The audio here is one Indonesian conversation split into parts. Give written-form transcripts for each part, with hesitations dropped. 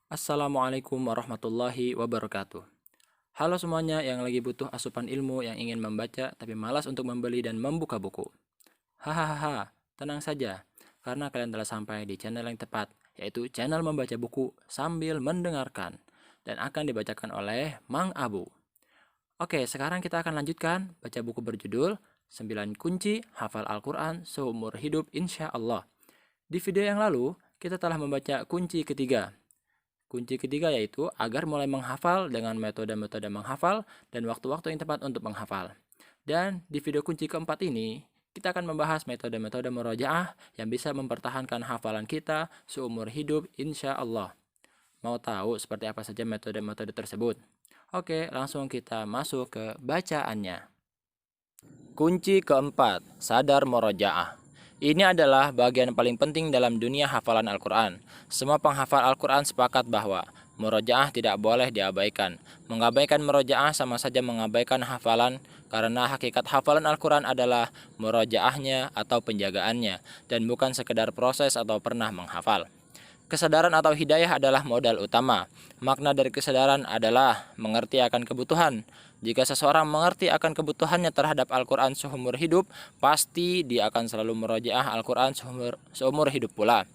Assalamualaikum warahmatullahi wabarakatuh. Halo semuanya yang lagi butuh asupan ilmu yang ingin membaca tapi malas untuk membeli dan membuka buku. Hahaha, tenang saja, karena kalian telah sampai di channel yang tepat, yaitu channel membaca buku sambil mendengarkan, dan akan dibacakan oleh Mang Abu. Oke, sekarang kita akan lanjutkan baca buku berjudul 9 Kunci Hafal Al-Quran Seumur Hidup Insya Allah. Di video yang lalu, kita telah membaca kunci ketiga. Kunci ketiga yaitu agar mulai menghafal dengan metode-metode menghafal dan waktu-waktu yang tepat untuk menghafal. Dan di video kunci keempat ini, kita akan membahas metode-metode murojaah yang bisa mempertahankan hafalan kita seumur hidup insya Allah. Mau tahu seperti apa saja metode-metode tersebut? Oke, langsung kita masuk ke bacaannya. Kunci keempat, sadar murojaah. Ini adalah bagian paling penting dalam dunia hafalan Al-Quran. Semua penghafal Al-Quran sepakat bahwa murojaah tidak boleh diabaikan. Mengabaikan murojaah sama saja mengabaikan hafalan, karena hakikat hafalan Al-Quran adalah murojaahnya atau penjagaannya, dan bukan sekedar proses atau pernah menghafal. Kesadaran atau hidayah adalah modal utama. Makna dari kesadaran adalah mengerti akan kebutuhan. Jika seseorang mengerti akan kebutuhannya terhadap Al-Quran seumur hidup, pasti dia akan selalu merojaah Al-Quran seumur hidup pula.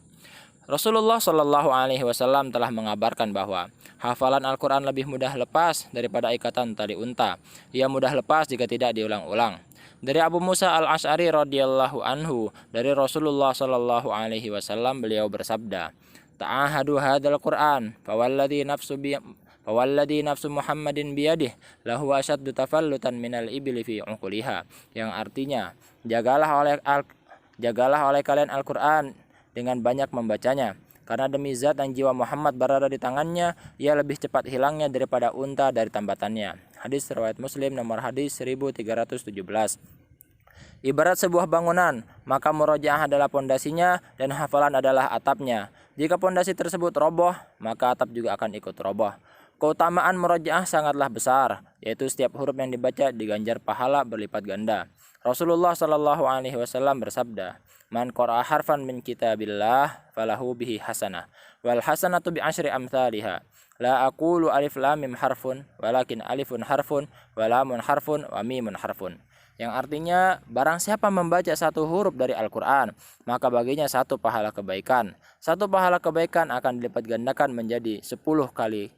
Rasulullah Shallallahu Alaihi Wasallam telah mengabarkan bahwa hafalan Al-Quran lebih mudah lepas daripada ikatan tali unta. Ia mudah lepas jika tidak diulang-ulang. Dari Abu Musa al-Ash'ari radhiyallahu anhu, dari Rasulullah Shallallahu Alaihi Wasallam, beliau bersabda, "Ta'ahadu hadzal Qur'an, fawalladhi nafsu Muhammadin biyadih, lahu asyaddu tafallutan minal ibli fi uquliha." Yang artinya, jagalah oleh kalian Al-Qur'an dengan banyak membacanya, karena demi zat yang jiwa Muhammad berada di tangannya, ia lebih cepat hilangnya daripada unta dari tambatannya. Hadis riwayat Muslim, nomor hadis 1317. Ibarat sebuah bangunan, maka murojaah adalah pondasinya dan hafalan adalah atapnya. Jika pondasi tersebut roboh, maka atap juga akan ikut roboh. Keutamaan murojaah sangatlah besar, yaitu setiap huruf yang dibaca diganjar pahala berlipat ganda. Rasulullah Shallallahu Alaihi Wasallam bersabda, "Man qara'a harfan min kitabillah falahu bihi hasanah, wal hasanatu bi asyri amsalihha. La aqulu alif lam mim harfun, walakin alifun harfun, wa lamun harfun, wa mimun harfun." Yang artinya, barang siapa membaca satu huruf dari Al-Quran, maka baginya satu pahala kebaikan. Satu pahala kebaikan akan dilipat gandakan menjadi 10 kali.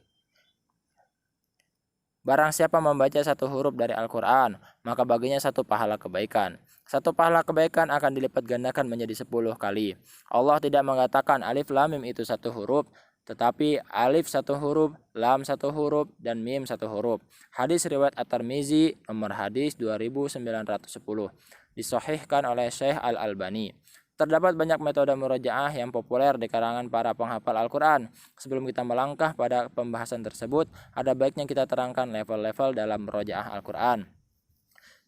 Barang siapa membaca satu huruf dari Al-Quran, maka baginya satu pahala kebaikan. Satu pahala kebaikan akan dilipat gandakan menjadi 10 kali. Allah tidak mengatakan alif lam mim itu satu huruf, tetapi alif satu huruf, lam satu huruf, dan mim satu huruf. Hadis riwayat At-Tirmizi, nomor hadis 2910. Disahihkan oleh Syekh Al-Albani. Terdapat banyak metode murojaah yang populer di kalangan para penghafal Al-Quran. Sebelum kita melangkah pada pembahasan tersebut, ada baiknya kita terangkan level-level dalam murojaah Al-Quran.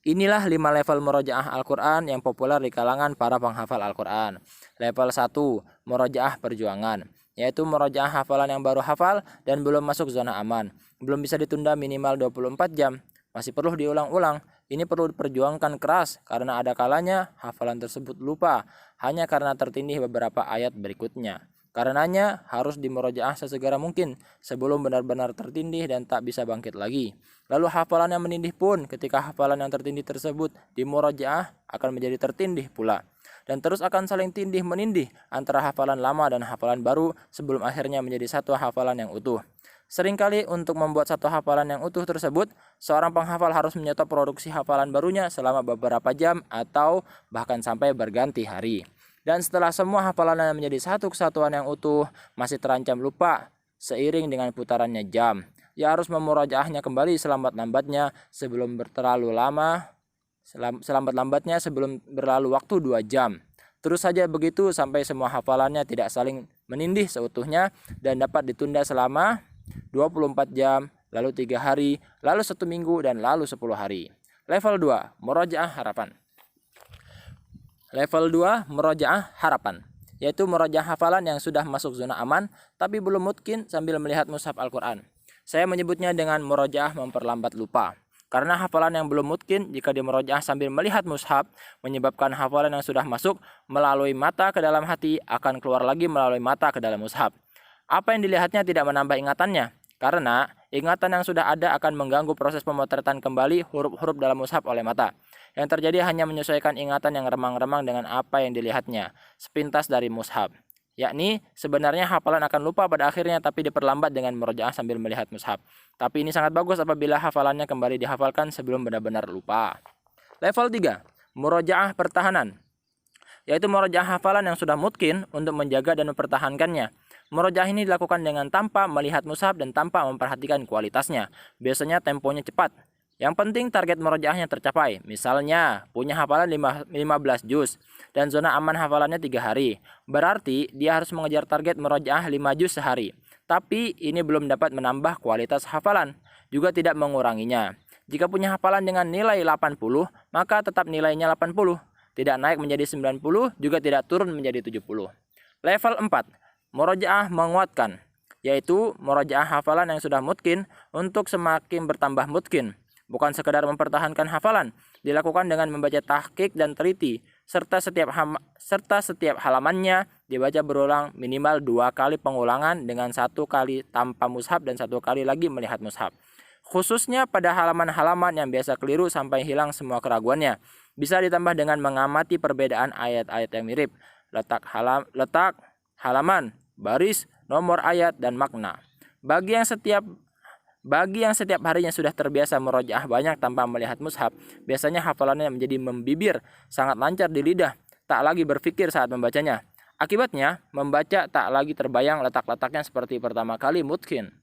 Inilah 5 level murojaah Al-Quran yang populer di kalangan para penghafal Al-Quran. Level 1, murojaah perjuangan, yaitu murojaah hafalan yang baru hafal dan belum masuk zona aman. Belum bisa ditunda minimal 24 jam. Masih perlu diulang-ulang. Ini perlu diperjuangkan keras karena ada kalanya hafalan tersebut lupa hanya karena tertindih beberapa ayat berikutnya. Karenanya harus dimurojaah sesegera mungkin sebelum benar-benar tertindih dan tak bisa bangkit lagi. Lalu hafalan yang menindih pun ketika hafalan yang tertindih tersebut dimurojaah akan menjadi tertindih pula. Dan terus akan saling tindih menindih antara hafalan lama dan hafalan baru sebelum akhirnya menjadi satu hafalan yang utuh. Seringkali untuk membuat satu hafalan yang utuh tersebut, seorang penghafal harus menyetop produksi hafalan barunya selama beberapa jam atau bahkan sampai berganti hari. Dan setelah semua hafalannya menjadi satu kesatuan yang utuh, masih terancam lupa seiring dengan putarannya jam. Ia harus memurojaahnya kembali selambat-lambatnya sebelum berlalu waktu 2 jam. Terus saja begitu sampai semua hafalannya tidak saling menindih seutuhnya dan dapat ditunda selama 24 jam, lalu 3 hari, lalu 1 minggu, dan lalu 10 hari. Level 2, murojaah harapan. Level 2, murojaah harapan, yaitu murojaah hafalan yang sudah masuk zona aman, tapi belum mungkin sambil melihat mushaf Al-Quran. Saya menyebutnya dengan murojaah memperlambat lupa. Karena hafalan yang belum mungkin jika dimurojaah sambil melihat mushaf, menyebabkan hafalan yang sudah masuk melalui mata ke dalam hati akan keluar lagi melalui mata ke dalam mushaf. Apa yang dilihatnya tidak menambah ingatannya, karena ingatan yang sudah ada akan mengganggu proses pemotretan kembali huruf-huruf dalam mushaf oleh mata. Yang terjadi hanya menyesuaikan ingatan yang remang-remang dengan apa yang dilihatnya, sepintas dari mushaf. Yakni sebenarnya hafalan akan lupa pada akhirnya tapi diperlambat dengan murojaah sambil melihat mushaf. Tapi ini sangat bagus apabila hafalannya kembali dihafalkan sebelum benar-benar lupa. Level 3, murojaah pertahanan, yaitu murojaah hafalan yang sudah mungkin untuk menjaga dan mempertahankannya. Murojaah ini dilakukan dengan tanpa melihat mushaf dan tanpa memperhatikan kualitasnya. Biasanya temponya cepat. Yang penting target murojaahnya tercapai. Misalnya punya hafalan 15 juz dan zona aman hafalannya 3 hari. Berarti dia harus mengejar target murojaah 5 juz sehari. Tapi ini belum dapat menambah kualitas hafalan, juga tidak menguranginya. Jika punya hafalan dengan nilai 80, maka tetap nilainya 80. Tidak naik menjadi 90, juga tidak turun menjadi 70. Level 4, murojaah menguatkan, yaitu murojaah hafalan yang sudah mungkin untuk semakin bertambah mungkin. Bukan sekedar mempertahankan hafalan, dilakukan dengan membaca tahqiq dan teliti, serta setiap halamannya dibaca berulang minimal 2 kali pengulangan dengan 1 kali tanpa mushaf dan 1 kali lagi melihat mushaf. Khususnya pada halaman-halaman yang biasa keliru sampai hilang semua keraguannya. Bisa ditambah dengan mengamati perbedaan ayat-ayat yang mirip, letak halaman, baris, nomor ayat, dan makna. Bagi yang setiap harinya sudah terbiasa murojaah banyak tanpa melihat mushaf, biasanya hafalannya menjadi membibir, sangat lancar di lidah, tak lagi berpikir saat membacanya. Akibatnya, membaca tak lagi terbayang letak-letaknya seperti pertama kali mungkin.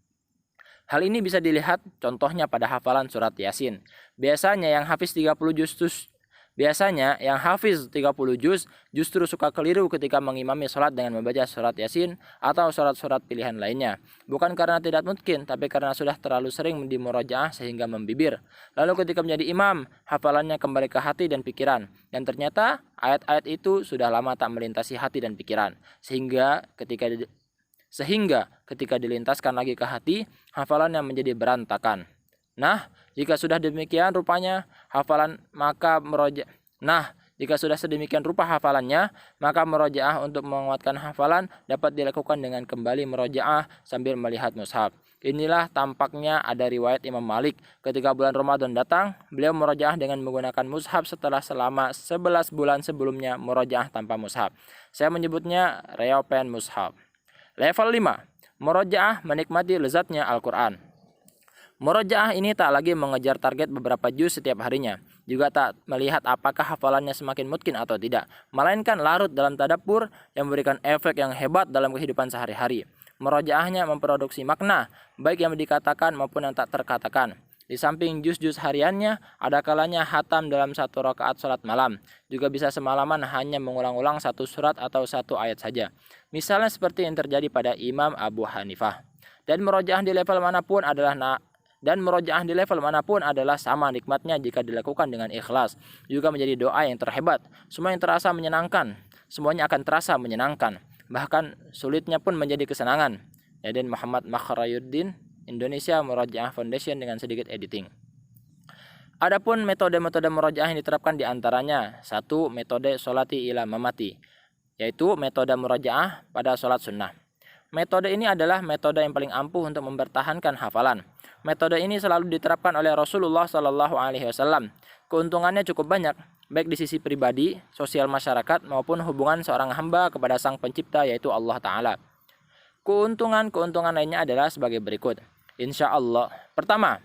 Hal ini bisa dilihat contohnya pada hafalan surat Yasin. Biasanya yang hafiz 30 juz justru suka keliru ketika mengimami sholat dengan membaca surat Yasin atau surat-surat pilihan lainnya. Bukan karena tidak mungkin, tapi karena sudah terlalu sering dimurojaah sehingga membibir. Lalu ketika menjadi imam, hafalannya kembali ke hati dan pikiran. Dan ternyata ayat-ayat itu sudah lama tak melintasi hati dan pikiran. Sehingga ketika dilintaskan lagi ke hati, hafalannya menjadi berantakan. Jika sudah sedemikian rupa hafalannya, maka murojaah untuk menguatkan hafalan dapat dilakukan dengan kembali murojaah sambil melihat mushaf. Inilah tampaknya ada riwayat Imam Malik. Ketika bulan Ramadan datang, beliau murojaah dengan menggunakan mushaf setelah selama 11 bulan sebelumnya murojaah tanpa mushaf. Saya menyebutnya reopen mushaf. Level 5, murojaah menikmati lezatnya Al-Quran. Murojaah ini tak lagi mengejar target beberapa juz setiap harinya, juga tak melihat apakah hafalannya semakin mungkin atau tidak, melainkan larut dalam tadabbur yang memberikan efek yang hebat dalam kehidupan sehari-hari. Murojaahnya memproduksi makna, baik yang dikatakan maupun yang tak terkatakan. Di samping juz-juz hariannya, ada kalanya hatam dalam 1 rakaat sholat malam. Juga bisa semalaman hanya mengulang-ulang 1 surat atau 1 ayat saja. Misalnya seperti yang terjadi pada Imam Abu Hanifah. Dan murojaah di level manapun adalah sama nikmatnya jika dilakukan dengan ikhlas. Juga menjadi doa yang terhebat. Semuanya akan terasa menyenangkan. Bahkan sulitnya pun menjadi kesenangan. Yaden Muhammad Makhrayuddin, Indonesia Murojaah Foundation dengan sedikit editing. Adapun metode-metode murojaah yang diterapkan diantaranya 1. Metode sholati ila mamati, yaitu metode murojaah pada sholat sunnah. Metode ini adalah metode yang paling ampuh untuk mempertahankan hafalan. Metode ini selalu diterapkan oleh Rasulullah SAW. Keuntungannya cukup banyak, baik di sisi pribadi, sosial masyarakat, maupun hubungan seorang hamba kepada Sang Pencipta, yaitu Allah Ta'ala. Keuntungan lainnya adalah sebagai berikut. Pertama,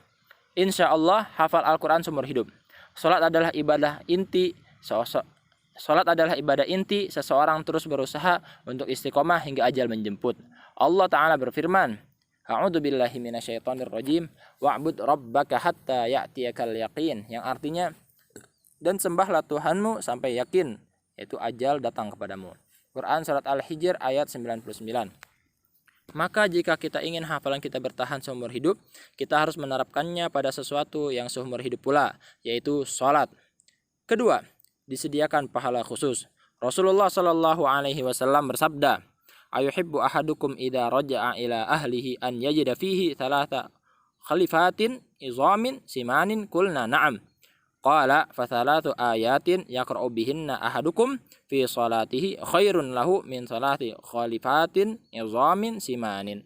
insya Allah hafal Al-Quran seumur hidup. Salat adalah ibadah inti seseorang terus berusaha untuk istiqomah hingga ajal menjemput. Allah Ta'ala berfirman, A'udzubillahi minasyaitonirrajim, wa'bud rabbaka hatta ya'tiyakal yaqin, yang artinya, dan sembahlah Tuhanmu sampai yakin, yaitu ajal datang kepadamu. Quran Surat Al-Hijr ayat 99. Maka jika kita ingin hafalan kita bertahan seumur hidup, kita harus menerapkannya pada sesuatu yang seumur hidup pula, yaitu sholat. Kedua, disediakan pahala khusus. Rasulullah SAW bersabda, Ayuhibbu ahadukum idza raja'a ila ahlihi an yajida fihi thalatha khalifatin izamin simanin kulna na'am. Qala fathalathu ayatin yaqra'u bihinna ahadukum fi salatihi khairun lahu min salati khalifatin izamin simanin.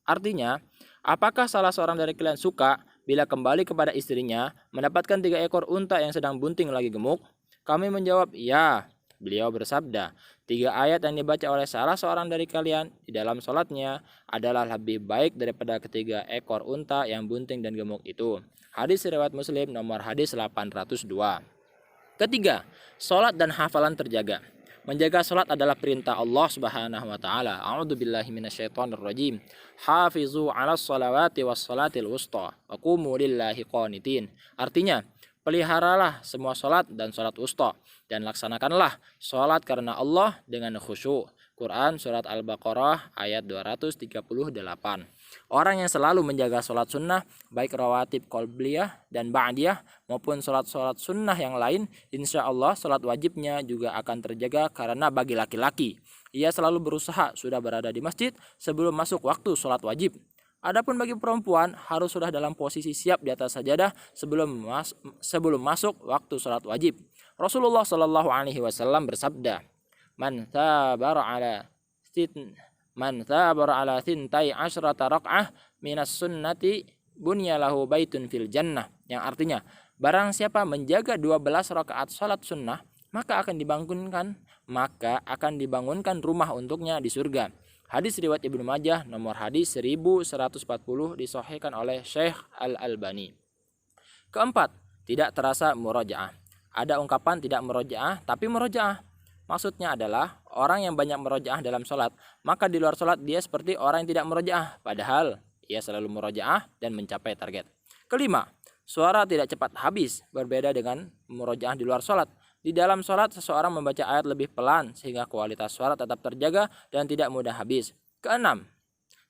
Artinya, apakah salah seorang dari kalian suka bila kembali kepada istrinya mendapatkan 3 ekor unta yang sedang bunting lagi gemuk? Kami menjawab, ya. Beliau bersabda, 3 ayat yang dibaca oleh salah seorang dari kalian di dalam sholatnya adalah lebih baik daripada 3 ekor unta yang bunting dan gemuk itu. Hadis riwayat Muslim nomor hadis 802. Ketiga, sholat dan hafalan terjaga. Menjaga sholat adalah perintah Allah Subhanahu wa taala. A'udzubillahi minasyaitonirrajim. Hafizu 'alas shalawati was shalatil wusta wa qumu lillahi qanitin. Artinya, peliharalah semua sholat dan sholat wusta dan laksanakanlah sholat karena Allah dengan khusyuk. Quran surat Al-Baqarah ayat 238. Orang yang selalu menjaga sholat sunnah, baik rawatib qobliyah dan ba'diyah maupun sholat-sholat sunnah yang lain, insya Allah sholat wajibnya juga akan terjaga karena bagi laki-laki, ia selalu berusaha sudah berada di masjid sebelum masuk waktu sholat wajib. Adapun bagi perempuan harus sudah dalam posisi siap di atas sajadah sebelum masuk waktu sholat wajib. Rasulullah Shallallahu Alaihi Wasallam bersabda, Man thabara ala thintai asyrata rak'ah minas sunnati bunyalahu baitun fil jannah. Yang artinya, barang siapa menjaga 12 rakaat salat sunnah, maka akan dibangunkan rumah untuknya di surga. Hadis riwayat Ibnu Majah nomor hadis 1140 disahihkan oleh Syekh Al-Albani. Keempat, tidak terasa murojaah. Ada ungkapan tidak murojaah tapi murojaah. Maksudnya adalah orang yang banyak murojaah dalam sholat, maka di luar sholat dia seperti orang yang tidak murojaah, padahal ia selalu murojaah dan mencapai target. Kelima, suara tidak cepat habis, berbeda dengan murojaah di luar sholat. Di dalam sholat, seseorang membaca ayat lebih pelan sehingga kualitas suara tetap terjaga dan tidak mudah habis. Keenam,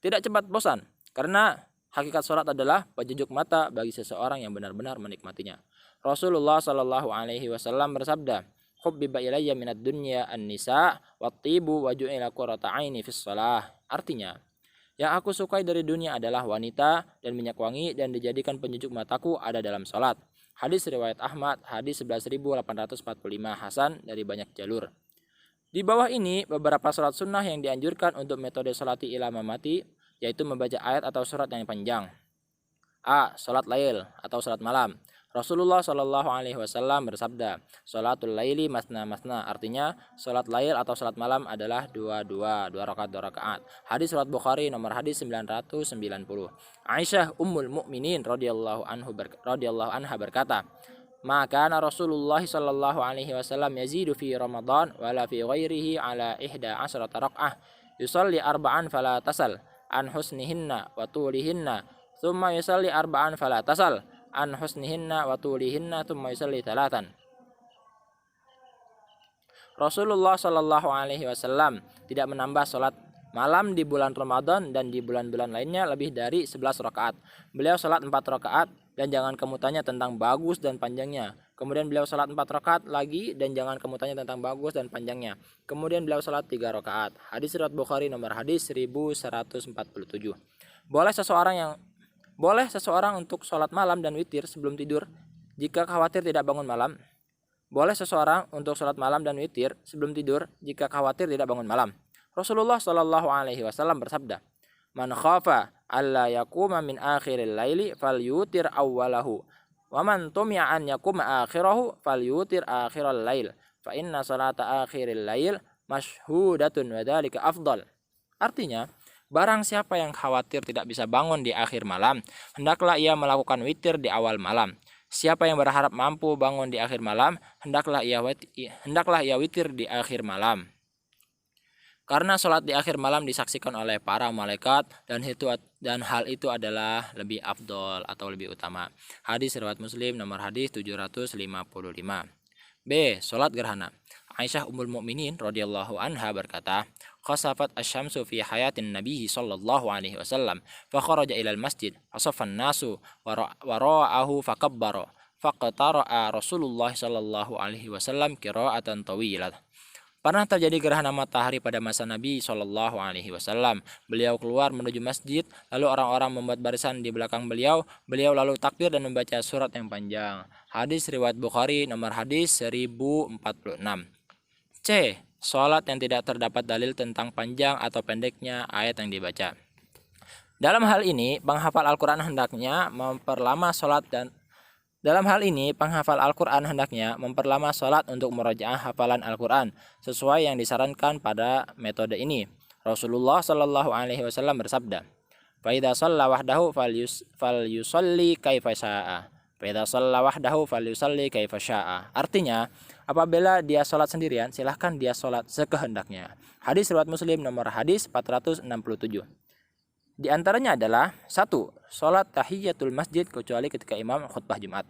tidak cepat bosan, karena hakikat sholat adalah pejujuk mata bagi seseorang yang benar-benar menikmatinya. Rasulullah Shallallahu Alaihi Wasallam bersabda, Hubbiba ilayya minad dunya an-nisa wat-tibu wa ju'ila qurrata 'aini fis shalah. Artinya, yang aku sukai dari dunia adalah wanita dan minyak wangi dan dijadikan penjujuk mataku ada dalam salat. Hadis riwayat Ahmad, hadis 11.845 Hasan dari banyak jalur. Di bawah ini beberapa salat sunnah yang dianjurkan untuk metode salati ila mamati, yaitu membaca ayat atau surat yang panjang. A. Salat lail atau salat malam. Rasulullah Shallallahu Alaihi Wasallam bersabda, Salatul laili masna masna, artinya salat lail atau salat malam adalah dua rakaat. Hadis riwayat Bukhari nomor hadis 990. Aisyah Ummul Mukminin radhiyallahu anha berkata, Maka Rasulullah Shallallahu Alaihi Wasallam yazidu fi Ramadan wala fi ghairihi ala 11 rakaah. Yusalli arba'an fala tasal an husnihinna wa tulihinna, thumma yusalli arba'an fala tasal an husnihinna wa tulihinna thumma yusalli thalatan. Rasulullah Shallallahu Alaihi Wasallam tidak menambah sholat malam di bulan Ramadan dan di bulan-bulan lainnya lebih dari 11 rakaat. Beliau sholat 4 rakaat dan jangan kamu tanya tentang bagus dan panjangnya. Kemudian beliau sholat 4 rakaat lagi dan jangan kamu tanya tentang bagus dan panjangnya. Kemudian beliau sholat 3 rakaat. Hadis riwayat Bukhari nomor hadis 1147. Boleh seseorang untuk sholat malam dan witir sebelum tidur jika khawatir tidak bangun malam. Boleh seseorang untuk sholat malam dan witir sebelum tidur jika khawatir tidak bangun malam. Rasulullah Shallallahu Alaihi Wasallam bersabda, Man khafa alla yakuma min akhiril laili fal yutir awwalahu, wa man tumi'a an yakuma akhirahu fal yutir akhiral lail, fa inna salata akhiril lail mashhudatun wa dzalika afdal. Artinya, barang siapa yang khawatir tidak bisa bangun di akhir malam, hendaklah ia melakukan witir di awal malam. Siapa yang berharap mampu bangun di akhir malam, hendaklah ia witir di akhir malam. Karena sholat di akhir malam disaksikan oleh para malaikat dan hal itu adalah lebih afdol atau lebih utama. Hadis riwayat Muslim nomor hadis 755. B. Sholat gerhana. Aisyah Ummul Mukminin radhiyallahu anha berkata, Khasafat asy-syamsu fi hayatin Nabi sallallahu alaihi wasallam, fa kharaja ila al-masjid, fasaffan nasu wa ra'ahu fakabbara, faqtara'a Rasulullah sallallahu alaihi wasallam qira'atan tawilah. Pernah terjadi gerhana matahari pada masa Nabi Shallallahu Alaihi Wasallam. Beliau keluar menuju masjid, lalu orang-orang membuat barisan di belakang beliau. Beliau lalu takbir dan membaca surat yang panjang. Hadis riwayat Bukhari, nomor hadis 1046. C. Salat yang tidak terdapat dalil tentang panjang atau pendeknya ayat yang dibaca. Dalam hal ini, penghafal Al-Quran hendaknya memperlama sholat untuk murojaah hafalan Al-Quran sesuai yang disarankan pada metode ini. Rasulullah Shallallahu Alaihi Wasallam bersabda, "Faidha shalla wahdahu falyusalli kaifa syaa. Faidha shalla wahdahu falyusalli kaifa syaa." Artinya, apabila dia sholat sendirian, silahkan dia sholat sekehendaknya. Hadis riwayat Muslim, nomor hadis 467. Di antaranya adalah 1. Sholat tahiyatul masjid kecuali ketika imam khutbah Jumat.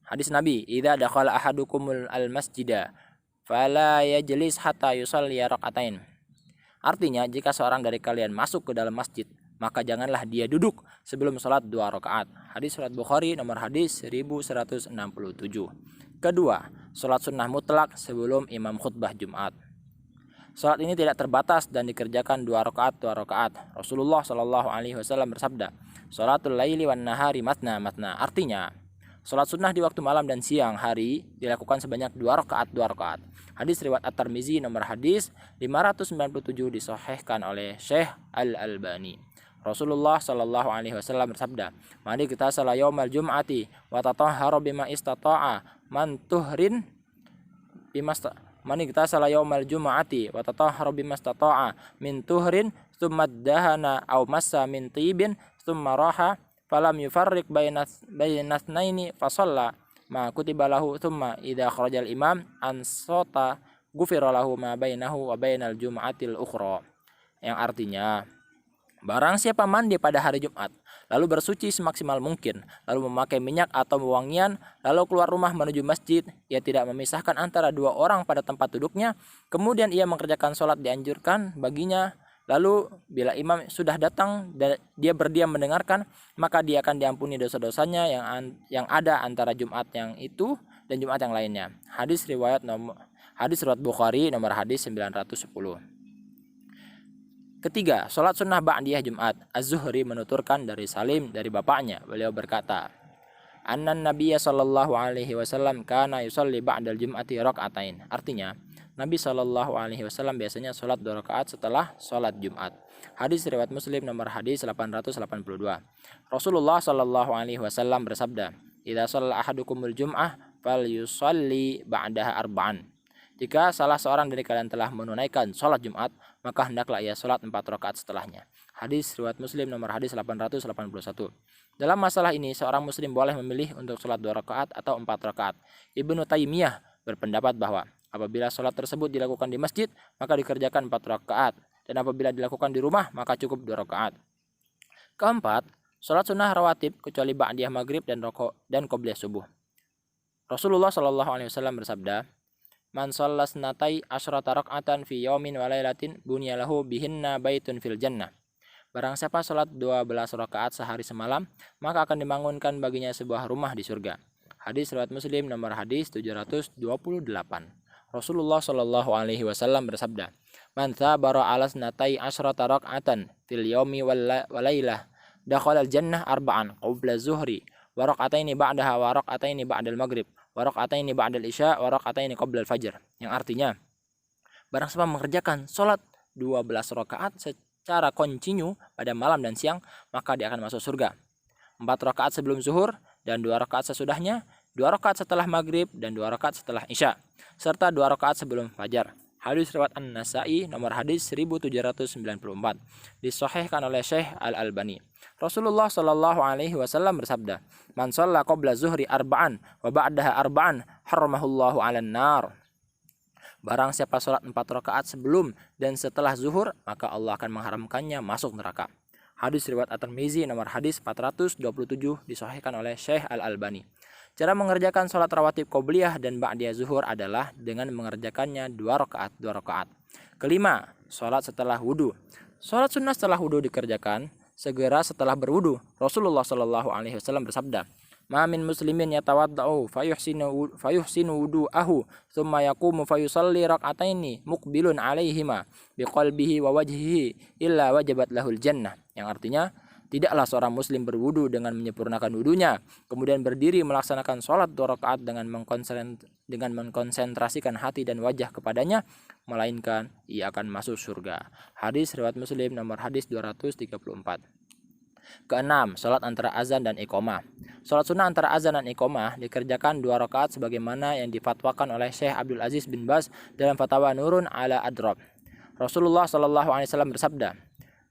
Hadis Nabi, "Idza dakhala ahadukumul al-masjida fala yajlis hatta yusalli rak'atain." Artinya, jika seorang dari kalian masuk ke dalam masjid, maka janganlah dia duduk sebelum sholat 2 rakaat. Hadis surat Bukhari, nomor hadis 1167. Kedua, sholat sunnah mutlak sebelum imam khutbah Jumat. Salat ini tidak terbatas dan dikerjakan 2 rakaat. Rasulullah Shallallahu Alaihi Wasallam bersabda, "Sholatul laili wan nahari matna matna." Artinya, salat sunnah di waktu malam dan siang hari dilakukan sebanyak 2 rakaat. Hadis riwayat At-Tirmizi, nomor hadis 597, disahihkan oleh Syekh Al-Albani. Rasulullah Shallallahu Alaihi Wasallam bersabda, "Man iktasala yaumal jum'ati wa tatahhara bima istata'a man tuhrin Man iktasala yaumal jum'ati wa tatahhara bimastata'a min tuhrin tsumma dahana aw massa min tibin tsumma raha falam yufarriq bainasnaini fa shalla ma kutiba lahu tsumma idza kharajal imam ansata ghufira lahu ma bainahu wa bainal jum'atil ukhra." Yang artinya, barang siapa mandi pada hari Jumat, lalu bersuci semaksimal mungkin, lalu memakai minyak atau wewangian, lalu keluar rumah menuju masjid, ia tidak memisahkan antara 2 orang pada tempat duduknya, kemudian ia mengerjakan sholat dianjurkan baginya, lalu bila imam sudah datang dan dia berdiam mendengarkan, maka dia akan diampuni dosa-dosanya yang ada antara Jumat yang itu dan Jumat yang lainnya. Hadis riwayat Bukhari, nomor hadis 910. Ketiga, sholat sunnah ba'diyah Jumat. Az-Zuhri menuturkan dari Salim dari bapaknya. Beliau berkata, "Annan Nabiyya sallallahu alaihi wasallam kana yusalli ba'dal Jum'ati rak'atain." Artinya, Nabi sallallahu alaihi wasallam biasanya sholat 2 rakaat setelah sholat Jumat. Hadis riwayat Muslim, nomor hadis 882. Rasulullah sallallahu alaihi wasallam bersabda, "Idza shalla ahadukumul jum'ah falyusalli ba'daha arba'an." Jika salah seorang dari kalian telah menunaikan sholat Jumat, maka hendaklah ia sholat 4 rakaat setelahnya. Hadis riwayat Muslim, nomor hadis 881. Dalam masalah ini, seorang muslim boleh memilih untuk sholat 2 rakaat atau 4 rakaat. Ibnu Taimiyah berpendapat bahwa apabila sholat tersebut dilakukan di masjid, maka dikerjakan 4 rakaat. Dan apabila dilakukan di rumah, maka cukup 2 rakaat. Keempat, sholat sunnah rawatib kecuali ba'diyah maghrib dan qobliyah subuh. Rasulullah Shallallahu Alaihi Wasallam bersabda, "Man shalla snatai asyrata rak'atan fi yaumin wa lailatin bunyalahu bihinna baitun fil jannah." Barang siapa salat 12 rakaat sehari semalam, maka akan dibangunkan baginya sebuah rumah di surga. Hadis riwayat Muslim, nomor hadis 728. Rasulullah Shallallahu Alaihi Wasallam bersabda, "Man tsabara 'ala snatai asyrata rak'atan fil yaumi wal lailah dakhala al jannah arba'an qabla zuhri wa rak'ataini ba'daha wa rak'ataini ba'dal maghrib wa rak'ataini ba'dal isya wa rak'ataini qabla al fajr." Yang artinya, barang siapa mengerjakan salat 12 rakaat secara kontinu pada malam dan siang, maka dia akan masuk surga. 4 rakaat sebelum zuhur dan 2 rakaat sesudahnya, 2 rakaat setelah maghrib dan 2 rakaat setelah isya, serta 2 rakaat sebelum fajar. Hadis riwayat An-Nasa'i, nomor hadis 1794, disahihkan oleh Syekh Al-Albani. Rasulullah Shallallahu Alaihi Wasallam bersabda, "Man shalla qabla zuhri arba'an wa ba'daha arba'an haramahullahu 'alan nar." Barang siapa sholat 4 rakaat sebelum dan setelah zuhur, maka Allah akan mengharamkannya masuk neraka. Hadis riwayat At-Tirmizi, nomor hadis 427, disahihkan oleh Syekh Al-Albani. Cara mengerjakan sholat rawatib qobliyah dan ba'diyah zuhur adalah dengan mengerjakannya 2 rakaat. Kelima, sholat setelah wudu. Sholat sunnah setelah wudu dikerjakan segera setelah berwudu. Rasulullah Shallallahu Alaihi Wasallam bersabda, Ma min muslimin yatawaddau fayuhsinu wudu'ahu thumma yaqumu fayusalli rak'ataini muqbilun 'alaihima biqalbihi wa wajhihi illa wajabat lahul jannah. Yang artinya, tidaklah seorang muslim berwudu dengan menyempurnakan wudunya, kemudian berdiri melaksanakan sholat 2 rakaat dengan mengkonsentrasikan hati dan wajah kepadanya, melainkan ia akan masuk surga. Hadis riwayat Muslim nomor hadis 234. Keenam, sholat antara azan dan iqamah. Sholat sunnah antara azan dan iqamah dikerjakan 2 rakaat sebagaimana yang difatwakan oleh Syekh Abdul Aziz bin Baz dalam fatwa Nurun ala Adrab. Rasulullah SAW bersabda,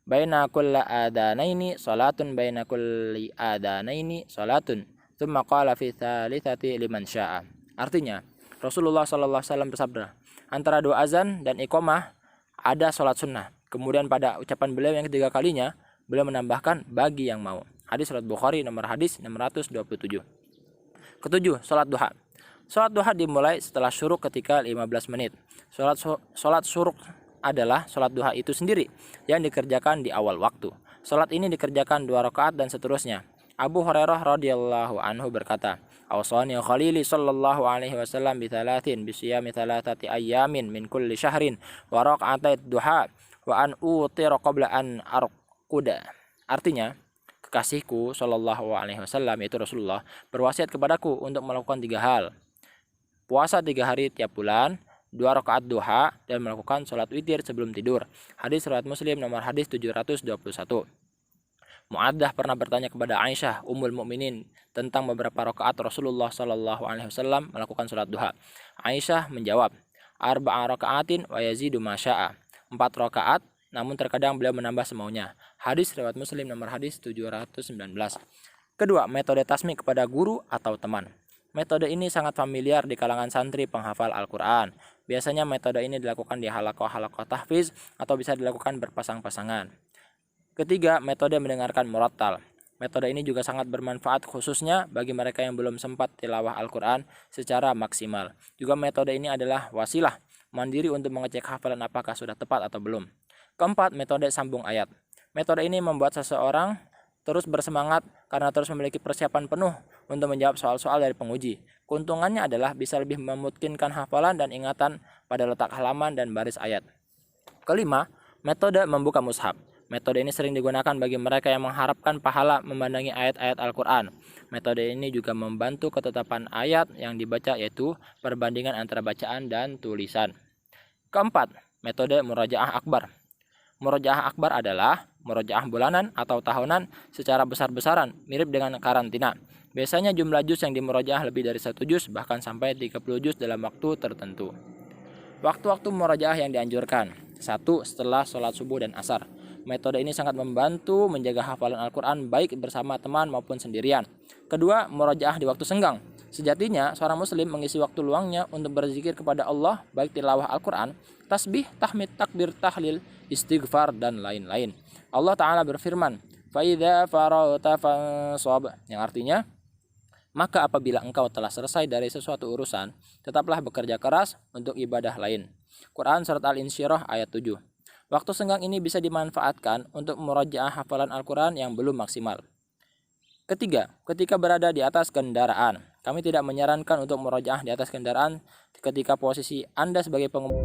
"Baina kulli adanaini salatun baina kulli adanaini salatun." Tsumma qala fi tsalitsati liman syaa. Artinya, Rasulullah SAW bersabda, antara 2 azan dan iqamah ada sholat sunnah. Kemudian pada ucapan beliau yang ketiga kalinya, beliau menambahkan bagi yang mau. Hadis riwayat Bukhari nomor hadis 627. Ketujuh, sholat duha. Sholat duha dimulai setelah syuruk ketika 15 menit. Sholat syuruk adalah sholat duha itu sendiri yang dikerjakan di awal waktu. Sholat ini dikerjakan 2 rakaat dan seterusnya. Abu Hurairah radhiyallahu anhu berkata, "Awsani Khalili sallallahu alaihi wasallam bi thalathin bi siyami thalathati ayyamin min kulli syahrin wa raka'atait duha wa an utira qabla an arquda." Artinya, kekasihku sallallahu alaihi wasallam yaitu Rasulullah berwasiat kepadaku untuk melakukan 3 hal. Puasa 3 hari tiap bulan, 2 rakaat duha, dan melakukan sholat witir sebelum tidur. Hadis riwayat Muslim nomor hadis 721. Mu'addah pernah bertanya kepada Aisyah Ummul Mukminin tentang beberapa rakaat Rasulullah sallallahu alaihi wasallam melakukan sholat duha. Aisyah menjawab, "Arba'a rakaatin wa yazidu ma syaa." 4 rakaat, namun terkadang beliau menambah semaunya. Hadis riwayat Muslim nomor hadis 719. Kedua, metode tasmi kepada guru atau teman. Metode ini sangat familiar di kalangan santri penghafal Al-Quran. Biasanya metode ini dilakukan di halaqah-halaqah tahfiz atau bisa dilakukan berpasang-pasangan. Ketiga, metode mendengarkan murattal. Metode ini juga sangat bermanfaat khususnya bagi mereka yang belum sempat tilawah Al-Quran secara maksimal. Juga metode ini adalah wasilah mandiri untuk mengecek hafalan apakah sudah tepat atau belum. Keempat, metode sambung ayat. Metode ini membuat seseorang terus bersemangat karena terus memiliki persiapan penuh untuk menjawab soal-soal dari penguji. Keuntungannya adalah bisa lebih memungkinkan hafalan dan ingatan pada letak halaman dan baris ayat. Kelima, metode membuka mushaf. Metode ini sering digunakan bagi mereka yang mengharapkan pahala memandangi ayat-ayat Al-Quran. Metode ini juga membantu ketetapan ayat yang dibaca, yaitu perbandingan antara bacaan dan tulisan. Keempat, metode murajaah akbar. Murajaah akbar adalah murajaah bulanan atau tahunan secara besar-besaran, mirip dengan karantina. Biasanya jumlah juz yang dimurajaah lebih dari 1 juz, bahkan sampai 30 juz dalam waktu tertentu. Waktu-waktu murajaah yang dianjurkan. 1. Setelah sholat subuh dan asar. Metode ini sangat membantu menjaga hafalan Al-Quran baik bersama teman maupun sendirian. Kedua, murajaah di waktu senggang. Sejatinya, seorang muslim mengisi waktu luangnya untuk berzikir kepada Allah, baik tilawah Al-Quran, tasbih, tahmid, takbir, tahlil, istighfar, dan lain-lain. Allah Ta'ala berfirman, "Faidha faragta fansab," yang artinya, maka apabila engkau telah selesai dari sesuatu urusan, tetaplah bekerja keras untuk ibadah lain. Quran Surat Al-Insyirah ayat 7. Waktu senggang ini bisa dimanfaatkan untuk murajaah hafalan Al-Quran yang belum maksimal. Ketiga, ketika berada di atas kendaraan. Kami tidak menyarankan untuk murajaah di atas kendaraan ketika posisi Anda sebagai pengemudi